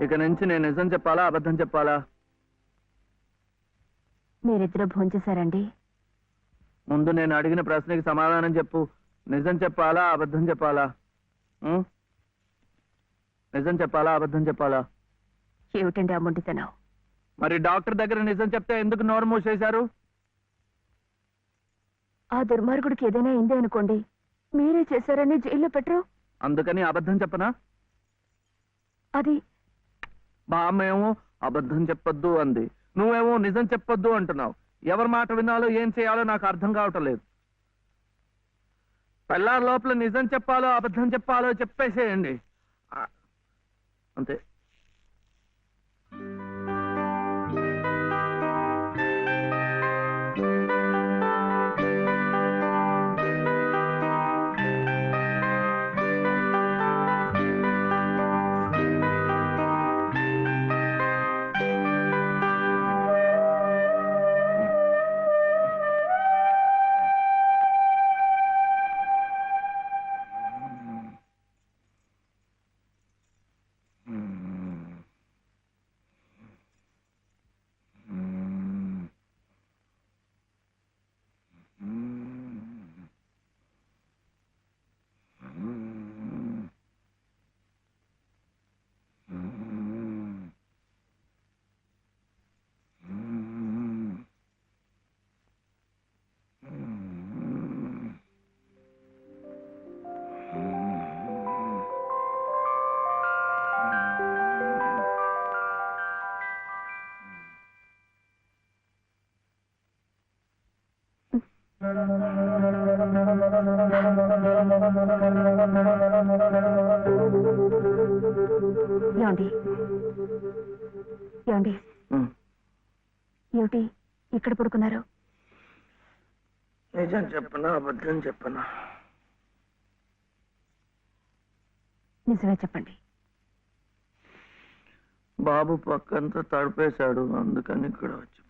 ఇక నుంచి నేను నిజం చెప్పాలా అబద్ధం చెప్పాలా? మీరిద్దరూ భోంచేశారండి? ముందు నేను అడిగిన ప్రశ్నకి సమాధానం చెప్పు. నిజం చెప్పాలా అబద్ధం చెప్పాలా? నిజం చెప్పాలా అబద్ధం చెప్పాలా? ఏమిటండి ఆ మొండితనం? మరి డాక్టర్ దగ్గర నిజం చెప్తే ఎందుకు నోరు మూసేశారు? ఆ దుర్మార్గుడికి ఏదైనా అయిందే అనుకోండి, మీరే చేశారని జైల్లో పెట్టరు. అందుకని అబద్ధం చెప్పనా? అది బామ్మేమో అబద్ధం చెప్పొద్దు అంది, నువ్వేమో నిజం చెప్పొద్దు అంటున్నావు. ఎవరి మాట వినాలో ఏం చేయాలో నాకు అర్థం కావటం లేదు. పెళ్ళారి లోపల నిజం చెప్పాలో అబద్ధం చెప్పాలో చెప్పేసేయండి అంతే. ఏమండి ఏమిటి ఇక్కడ పడుకున్నారు? నిజం చెప్పనా అబద్ధం చెప్పనా? నిజమే చెప్పండి. బాబు పక్కంతా తడిపేశాడు, అందుకని ఇక్కడ వచ్చి